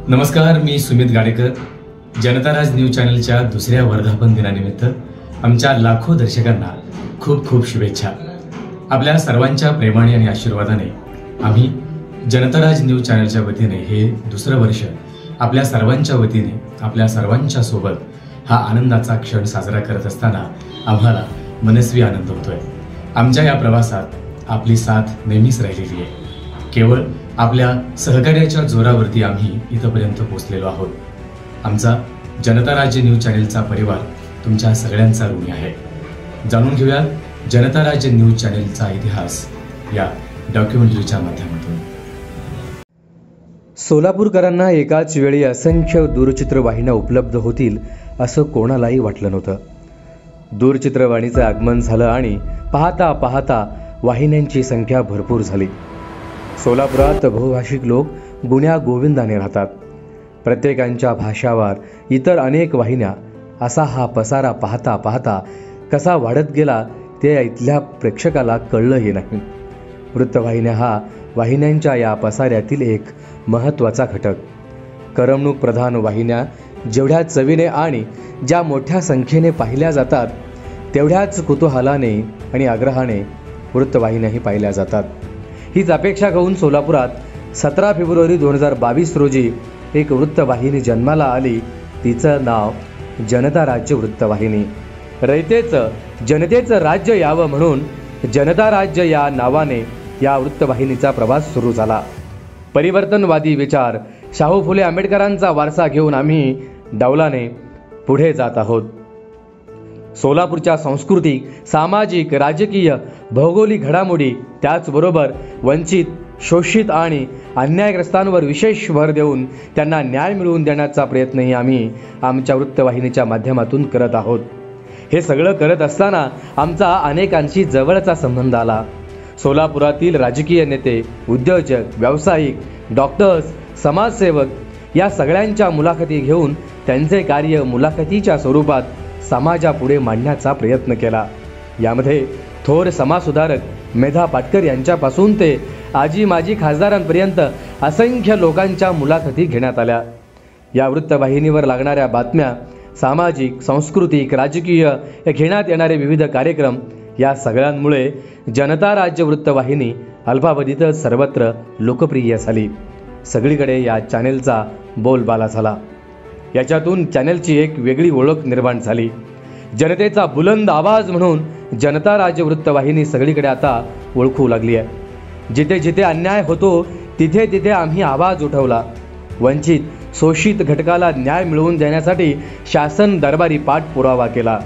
नमस्कार, मी सुमित गाडेकर. जनता राज न्यूज चॅनलच्या दुसऱ्या वर्धापन दिनानिमित्त आमच्या लाखो दर्शकांना खूप खूप शुभेच्छा. आपल्या सर्वांच्या प्रेमाने आणि आशीर्वादाने आम्ही जनता राज न्यूज चॅनलच्या वतीने हे दुसरं वर्ष आपल्या सर्वांच्या वतीने आपल्या सर्वांच्या सोबत हा आनंदाचा क्षण साजरा करत असताना आम्हाला मनस्वी आनंद होतोय. आमच्या या प्रवासात आपली साथ नेहमीच राहिलेली आहे. केवळ आपल्या सहकार्याच्या जोरावरती आम्ही इथपर्यंत पोहोचलेलो आहोत. आमचा जनता राज्य न्यूज चॅनलचा परिवार तुमच्या सगळ्यांचा ऋणी आहे. जाणून घेऊया जनता राज्य न्यूज चॅनलचा इतिहास या डॉक्युमेंटरीच्या माध्यमातून. सोलापूरकरांना एकाच वेळी असंख्य दूरचित्रवाहिन्या उपलब्ध होतील असं कोणालाही वाटलं नव्हतं. दूरचित्रवाणीचं आगमन झालं आणि पाहता पाहता वाहिन्यांची संख्या भरपूर झाली. सोलापुरात बहुभाषिक लोक गुण्या गोविंदाने राहतात. प्रत्येकांच्या भाषावर इतर अनेक वाहिन्या, असा हा पसारा पाहता पाहता कसा वाढत गेला ते इथल्या प्रेक्षकाला कळलंही नाही. वृत्तवाहिन्या हा वाहिन्यांच्या या पसाऱ्यातील एक महत्त्वाचा घटक. करमणूक प्रधान वाहिन्या जेवढ्या चवीने आणि ज्या मोठ्या संख्येने पाहिल्या जातात तेवढ्याच कुतूहलाने आणि आग्रहाने वृत्तवाहिन्याही पाहिल्या जातात. हीच अपेक्षा घेऊन सोलापुरात 17 फेब्रुवारी 2022 रोजी एक वृत्तवाहिनी जन्माला आली. तिचं नाव जनता राज्य वृत्तवाहिनी. रयतेचं जनतेचं राज्य यावं म्हणून जनता राज्य या नावाने या वृत्तवाहिनीचा प्रवास सुरू झाला. परिवर्तनवादी विचार, शाहू फुले आंबेडकरांचा वारसा घेऊन आम्ही डौलाने पुढे जात आहोत. सोलापूरच्या सांस्कृतिक, सामाजिक, राजकीय, भौगोलिक घडामोडी, त्याचबरोबर वंचित, शोषित आणि अन्यायग्रस्तांवर विशेष भर देऊन त्यांना न्याय मिळवून देण्याचा प्रयत्नही आम्ही आमच्या वृत्तवाहिनीच्या माध्यमातून करत आहोत. हे सगळं करत असताना आमचा अनेकांशी जवळचा संबंध आला. सोलापुरातील राजकीय नेते, उद्योजक, व्यावसायिक, डॉक्टर्स, समाजसेवक या सगळ्यांच्या मुलाखती घेऊन त्यांचे कार्य मुलाखतीच्या स्वरूपात समाजापुढे मांडण्याचा प्रयत्न केला. यामध्ये थोर समाजसुधारक मेधा पाटकर यांच्यापासून ते आजी माजी खासदारांपर्यंत असंख्य लोकांच्या मुलाखती घेण्यात आल्या. या वृत्तवाहिनीवर लागणाऱ्या बातम्या, सामाजिक, सांस्कृतिक, राजकीय घेण्यात येणारे विविध कार्यक्रम या सगळ्यांमुळे जनता राज्य वृत्तवाहिनी अल्पावधीतच सर्वत्र लोकप्रिय झाली. सगळीकडे या चॅनेलचा बोलबाला झाला. याच्यातून चॅनेलची एक वेगळी ओळख निर्माण झाली. जनतेचा बुलंद आवाज म्हणून जनता राज्य वृत्तवाहिनी सगळीकडे आता ओळखू लागली आहे. जिथे जिथे अन्याय होतो तिथे तिथे आम्ही आवाज उठवला. वंचित, शोषित घटकाला न्याय मिळवून देण्यासाठी शासन दरबारी पाठपुरावा केला.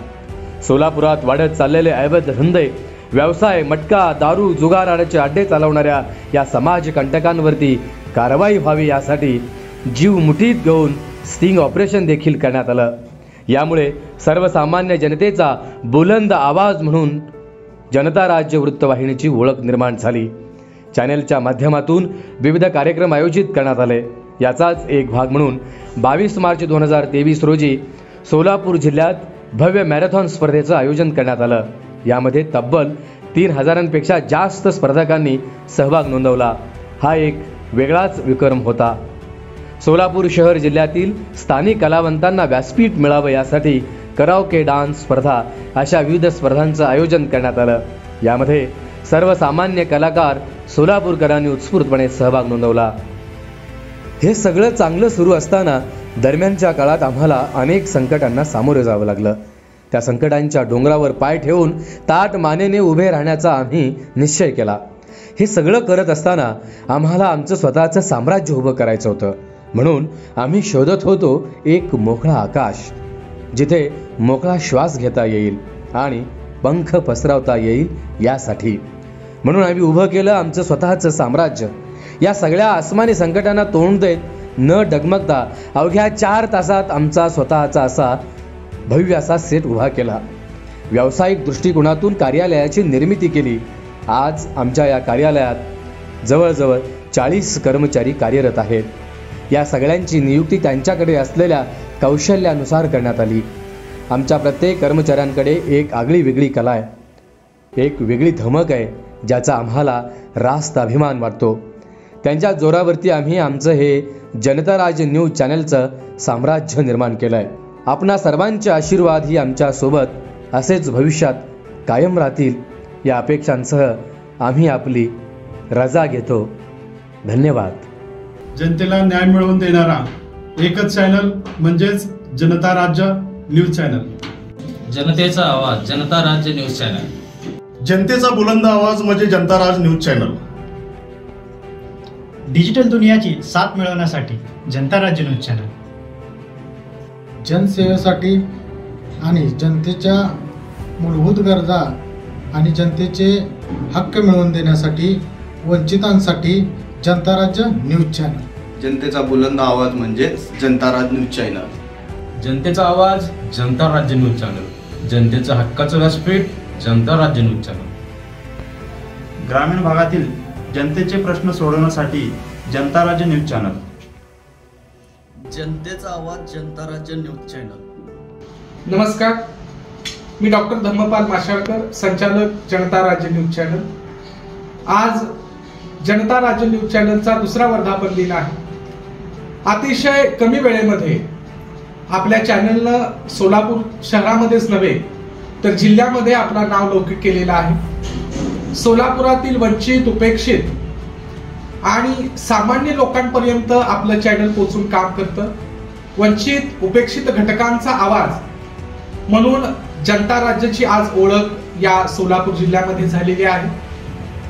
सोलापुरात वाढत चाललेले अवैध धंदे, व्यवसाय, मटका, दारू, जुगाराचे अड्डे चालवणाऱ्या या समाजकंटकांवरती कारवाई व्हावी यासाठी जीव मुठीत घेऊन स्टिंग ऑपरेशन देखील करण्यात आलं. यामुळे सर्वसामान्य जनतेचा बुलंद आवाज म्हणून जनता राज्य वृत्तवाहिनीची ओळख निर्माण झाली. चॅनेलच्या माध्यमातून विविध कार्यक्रम आयोजित करण्यात आले. याचाच एक भाग म्हणून 22 मार्च 2023 रोजी सोलापूर जिल्ह्यात भव्य मॅरेथॉन स्पर्धेचं आयोजन करण्यात आलं. यामध्ये तब्बल 3000पेक्षा जास्त स्पर्धकांनी सहभाग नोंदवला. हा एक वेगळाच विक्रम होता. सोलापूर शहर जिल्ह्यातील स्थानिक कलावंतांना व्यासपीठ मिळावं यासाठी कराओके, डान्स स्पर्धा अशा विविध स्पर्धांचं आयोजन करण्यात आलं. यामध्ये सर्वसामान्य कलाकार सोलापूरकरांनी उत्स्फूर्तपणे सहभाग नोंदवला. हे सगळं चांगलं सुरू असताना दरम्यानच्या काळात आम्हाला अनेक संकटांना सामोरे जावं लागलं. त्या संकटांच्या डोंगरावर पाय ठेवून ताठ मानेने उभे राहण्याचा आम्ही निश्चय केला. हे सगळं करत असताना आम्हाला आमचं स्वतःचं साम्राज्य उभं करायचं होतं. म्हणून आम्ही शोधत होतो एक मोकळा आकाश, जिथे मोकळा श्वास घेता येईल आणि पंख पसरवता येईल. यासाठी म्हणून आम्ही उभं केलं आमचं स्वतःचं साम्राज्य. या सगळ्या आसमानी संकटांना तोंड देत न डगमगता अवघ्या 4 तासात आमचा स्वतःचा असा भव्य असा सेट उभा केला. व्यावसायिक दृष्टिकोनातून कार्यालयाची निर्मिती केली. आज आमच्या या कार्यालयात जवळजवळ 40 कर्मचारी कार्यरत आहेत. या सगळ्यांची नियुक्ती त्यांच्याकडे असलेल्या कौशल्यानुसार करण्यात आली. आमच्या प्रत्येक कर्मचाऱ्यांकडे एक आगळी वेगळी कला आहे, एक वेगळी धमक आहे, ज्याचा आम्हाला रास्त अभिमान वाटतो. त्यांच्या जोरावरती आम्ही आमचं हे जनता राज न्यूज चॅनलचं साम्राज्य निर्माण केलं आहे. आपणा सर्वांचे आशीर्वाद ही आमच्या सोबत असेच भविष्यात कायम राहतील या अपेक्षांसह आम्ही आपली रजा घेतो. धन्यवाद. जनतेला न्याय मिळवून देणारा एकच चॅनल म्हणजेच जनता राज्य न्यूज चॅनल. जनतेचा आवाज जनता राज्य न्यूज चॅनल. जनतेचा बुलंद आवाज म्हणजे जनता राज न्यूज चॅनल. डिजिटल दुनियाची साथ मिळवण्यासाठी जनता राज्य न्यूज चॅनल. जनसेवेसाठी आणि जनतेच्या मूलभूत गरजा आणि जनतेचे हक्क मिळवून देण्यासाठी वंचितांसाठी जनता राज्य न्यूज चॅनल. जनतेचा बुलंद आवाज म्हणजे जनता राज न्यूज चॅनल. जनतेचा आवाज जनता राज्य न्यूज चॅनल. जनतेच्या हक्काचं व्यासपीठ जनता राज्य न्यूज चॅनल. ग्रामीण भागातील जनतेचे प्रश्न सोडवण्यासाठी जनता राज्य न्यूज चॅनल. जनतेचा आवाज जनता राज्य न्यूज चॅनल. नमस्कार, मी डॉक्टर धम्मपाल माशाळकर, संचालक जनता राज्य न्यूज चॅनल. आज जनता राज्य न्यूज चॅनलचा दुसरा वर्धापन दिन आहे. अतिशय कमी वेळेमध्ये आपल्या चॅनलनं सोलापूर शहरामध्येच नव्हे तर जिल्ह्यामध्ये आपला नाव लौकिक केलेला आहे. सोलापुरातील वंचित, उपेक्षित आणि सामान्य लोकांपर्यंत आपलं चॅनल पोहोचून काम करतं. वंचित, उपेक्षित घटकांचा आवाज म्हणून जनता राज्याची आज ओळख या सोलापूर जिल्ह्यामध्ये झालेली आहे.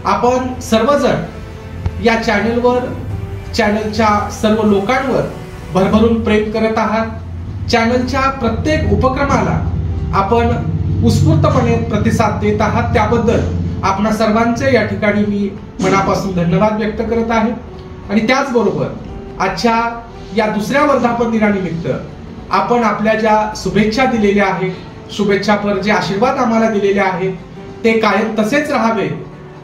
आपण सर्वजण या चॅनलवर, चॅनलच्या सर्व लोकांवर भरभरून प्रेम करत आहात. चॅनलच्या प्रत्येक उपक्रमाला आपण उत्स्फूर्तपणे प्रतिसाद देत आहात. त्याबद्दल आपणा सर्वांचे या ठिकाणी मी मनापासून धन्यवाद व्यक्त करत आहे. आणि त्याचबरोबर आजच्या या दुसऱ्या वर्धापन दिनानिमित्त आपण आपल्या ज्या शुभेच्छा दिलेल्या आहेत, शुभेच्छापर जे आशीर्वाद आम्हाला दिलेले आहेत ते कायम तसेच राहावे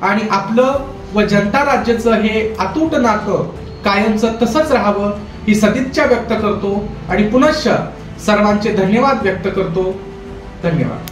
आणि आपलं व जनता राज्याचं हे अतूट नातं कायमचं तसंच राहावं ही सदिच्छा व्यक्त करतो आणि पुनश्च सर्वांचे धन्यवाद व्यक्त करतो. धन्यवाद.